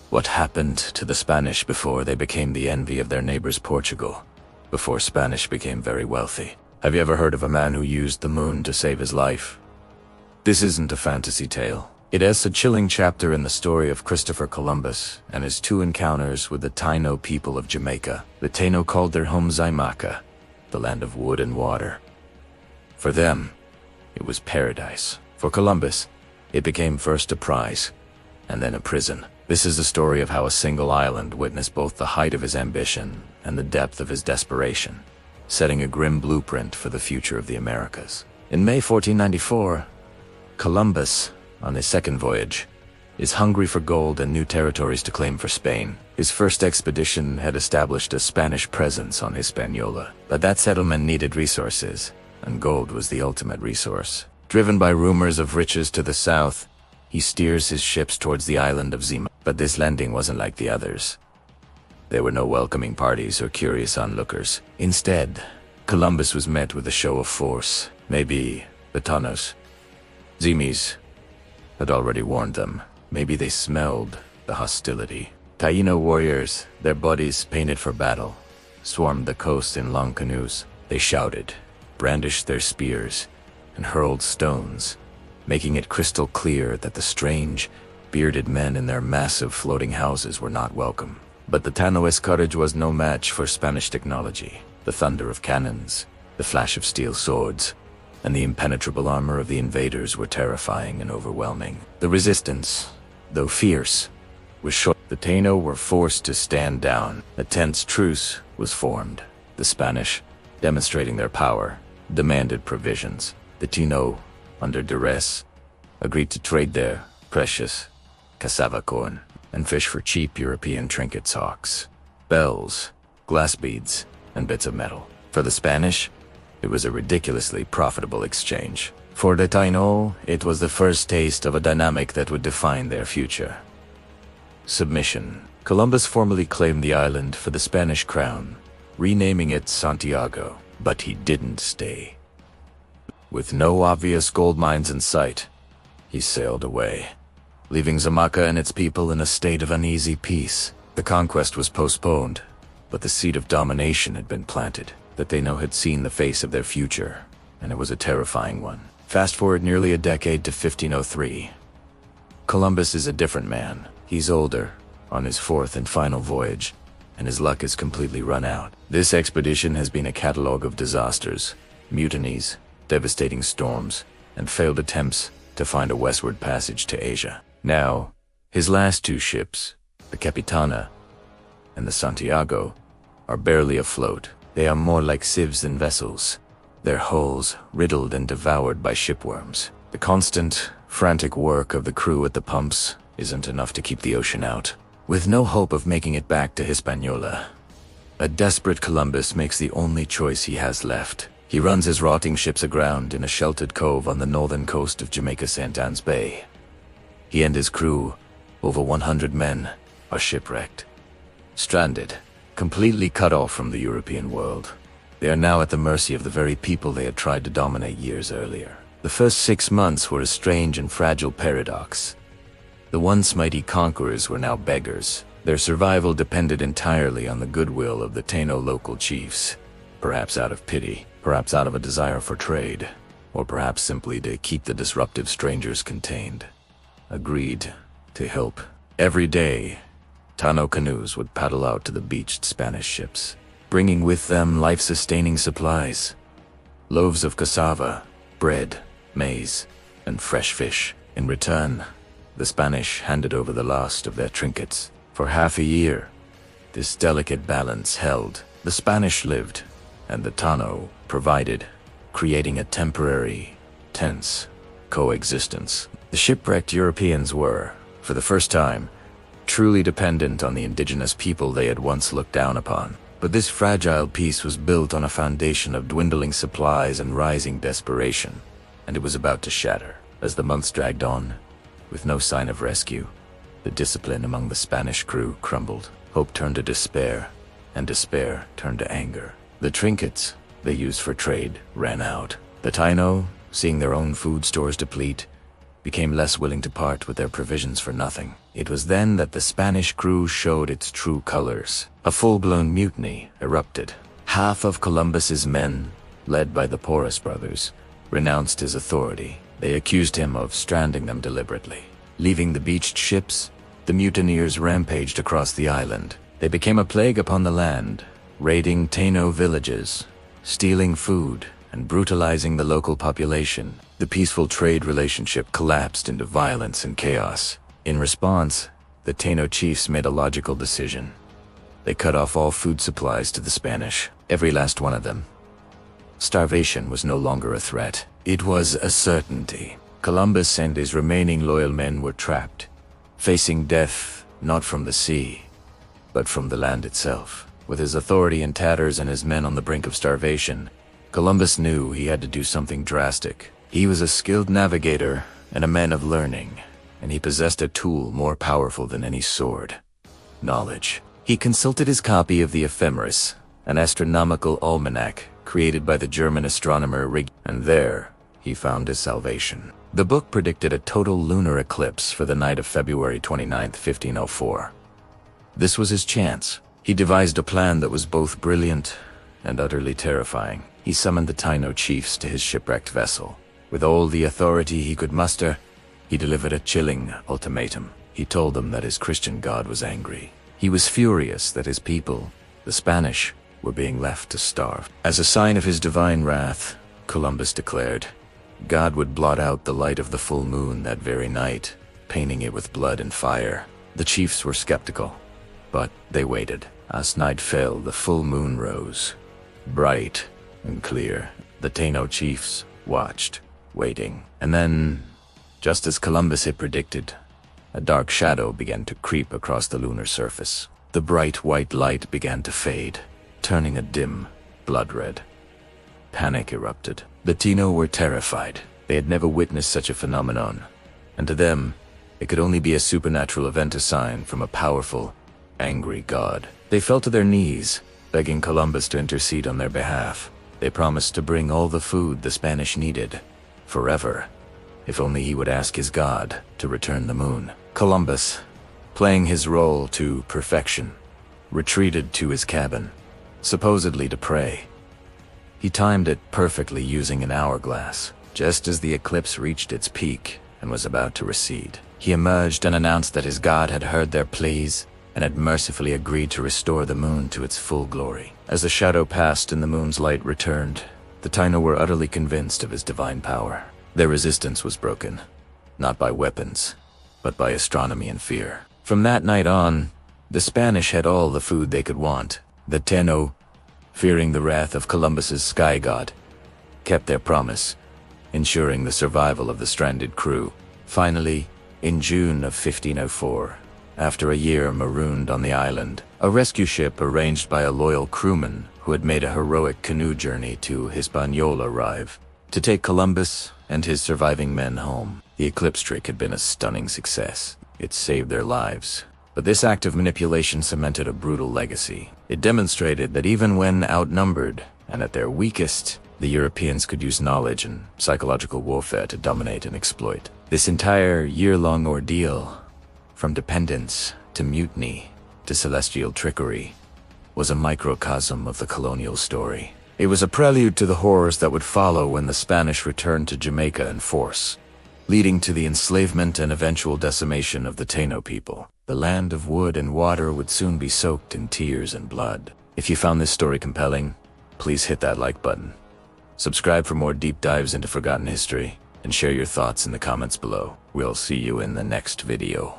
What happened to the Spanish before they became the envy of their neighbors Portugal? Before Spanish became very wealthy. Have you ever heard of a man who used the moon to save his life? This isn't a fantasy tale. It has a chilling chapter in the story of Christopher Columbus and his 2 encounters with the Taíno people of Jamaica. The Taíno called their home Xaymaca, the land of wood and water. For them, it was paradise. For Columbus, it became first a prize, and then a prison. This is the story of how a single island witnessed both the height of his ambition and the depth of his desperation, setting a grim blueprint for the future of the Americas. In May 1494, Columbus, on his second voyage, is hungry for gold and new territories to claim for Spain. His first expedition had established a Spanish presence on Hispaniola, but that settlement needed resources, and gold was the ultimate resource. Driven by rumors of riches to the south, he steers his ships towards the island of Xaymaca. But this landing wasn't like the others. There were no welcoming parties or curious onlookers. Instead, Columbus was met with a show of force, maybe weaponized. Xaymaca had already warned them. Maybe they smelled the hostility. Taíno warriors, their bodies painted for battle, swarmed the coast in long canoes. They shouted, brandished their spears, and hurled stones, making it crystal clear that the strange, bearded men in their massive floating houses were not welcome. But the Taíno's courage was no match for Spanish technology. The thunder of cannons, the flash of steel swords, and the impenetrable armor of the invaders were terrifying and overwhelming. The resistance, though fierce, was short. The Taíno were forced to stand down. A tense truce was formed. The Spanish, demonstrating their power, demanded provisions. The Taíno, under duress, agreed to trade their precious cassava corn and fish for cheap European trinkets, hawks, bells, glass beads, and bits of metal. For the Spanish, it was a ridiculously profitable exchange. For the Taíno, it was the first taste of a dynamic that would define their future. Submission. Columbus formally claimed the island for the Spanish crown, renaming it Santiago, but he didn't stay. With no obvious gold mines in sight, he sailed away, leaving Xaymaca and its people in a state of uneasy peace. The conquest was postponed, but the seed of domination had been planted. The Taíno had seen the face of their future, and it was a terrifying one. Fast forward nearly a decade to 1503. Columbus is a different man. He's older, on his 4th and final voyage, and his luck is completely run out. This expedition has been a catalogue of disasters, mutinies, devastating storms, and failed attempts to find a westward passage to Asia. Now, his last 2 ships, the Capitana and the Santiago, are barely afloat. They are more like sieves than vessels, their hulls riddled and devoured by shipworms. The constant, frantic work of the crew at the pumps isn't enough to keep the ocean out. With no hope of making it back to Hispaniola, a desperate Columbus makes the only choice he has left. He runs his rotting ships aground in a sheltered cove on the northern coast of Jamaica St. Anne's Bay. He and his crew, over 100 men, are shipwrecked. Stranded, completely cut off from the European world. They are now at the mercy of the very people they had tried to dominate years earlier. The first 6 months were a strange and fragile paradox. The once mighty conquerors were now beggars. Their survival depended entirely on the goodwill of the Taíno local chiefs, perhaps out of pity, perhaps out of a desire for trade, or perhaps simply to keep the disruptive strangers contained. Agreed to help. Every day, Taíno canoes would paddle out to the beached Spanish ships, bringing with them life-sustaining supplies, loaves of cassava, bread, maize, and fresh fish. In return, the Spanish handed over the last of their trinkets. For half a year, this delicate balance held. The Spanish lived, and the Taíno provided, creating a temporary, tense coexistence. The shipwrecked Europeans were, for the first time, truly dependent on the indigenous people they had once looked down upon. But this fragile peace was built on a foundation of dwindling supplies and rising desperation, and it was about to shatter. As the months dragged on, with no sign of rescue, the discipline among the Spanish crew crumbled. Hope turned to despair, and despair turned to anger. The trinkets they used for trade ran out. The Taíno, seeing their own food stores deplete, became less willing to part with their provisions for nothing. It was then that the Spanish crew showed its true colors. A full-blown mutiny erupted. Half of Columbus's men, led by the Porras brothers, renounced his authority. They accused him of stranding them deliberately. Leaving the beached ships, the mutineers rampaged across the island. They became a plague upon the land, raiding Taíno villages, stealing food, and brutalizing the local population. The peaceful trade relationship collapsed into violence and chaos. In response, the Taíno chiefs made a logical decision. They cut off all food supplies to the Spanish, every last one of them. Starvation was no longer a threat. It was a certainty. Columbus and his remaining loyal men were trapped, facing death not from the sea, but from the land itself. With his authority in tatters and his men on the brink of starvation, Columbus knew he had to do something drastic. He was a skilled navigator and a man of learning, and he possessed a tool more powerful than any sword: knowledge. He consulted his copy of the Ephemeris, an astronomical almanac created by the German astronomer and there he found his salvation. The book predicted a total lunar eclipse for the night of February 29, 1504. This was his chance. He devised a plan that was both brilliant and utterly terrifying. He summoned the Taíno chiefs to his shipwrecked vessel. With all the authority he could muster, he delivered a chilling ultimatum. He told them that his Christian God was angry. He was furious that his people, the Spanish, were being left to starve. As a sign of his divine wrath, Columbus declared, God would blot out the light of the full moon that very night, painting it with blood and fire. The chiefs were skeptical, but they waited. As night fell, the full moon rose, bright and clear. The Taíno chiefs watched, waiting. And then, just as Columbus had predicted, a dark shadow began to creep across the lunar surface. The bright white light began to fade, turning a dim blood red. Panic erupted. The Taíno were terrified. They had never witnessed such a phenomenon, and to them, it could only be a supernatural event, a sign from a powerful, angry god. They fell to their knees, begging Columbus to intercede on their behalf. They promised to bring all the food the Spanish needed, forever, if only he would ask his god to return the moon. Columbus, playing his role to perfection, retreated to his cabin, supposedly to pray. He timed it perfectly using an hourglass. Just as the eclipse reached its peak and was about to recede, he emerged and announced that his god had heard their pleas and had mercifully agreed to restore the moon to its full glory. As the shadow passed and the moon's light returned, the Taíno were utterly convinced of his divine power. Their resistance was broken, not by weapons, but by astronomy and fear. From that night on, the Spanish had all the food they could want. The Taíno, fearing the wrath of Columbus's sky god, kept their promise, ensuring the survival of the stranded crew. Finally, in June of 1504, after a year marooned on the island, a rescue ship arranged by a loyal crewman who had made a heroic canoe journey to Hispaniola arrived to take Columbus and his surviving men home. The eclipse trick had been a stunning success. It saved their lives. But this act of manipulation cemented a brutal legacy. It demonstrated that even when outnumbered and at their weakest, the Europeans could use knowledge and psychological warfare to dominate and exploit. This entire year-long ordeal, from dependence to mutiny to celestial trickery, was a microcosm of the colonial story. It was a prelude to the horrors that would follow when the Spanish returned to Jamaica in force, leading to the enslavement and eventual decimation of the Taíno people. The land of wood and water would soon be soaked in tears and blood. If you found this story compelling, please hit that like button. Subscribe for more deep dives into forgotten history, and share your thoughts in the comments below. We'll see you in the next video.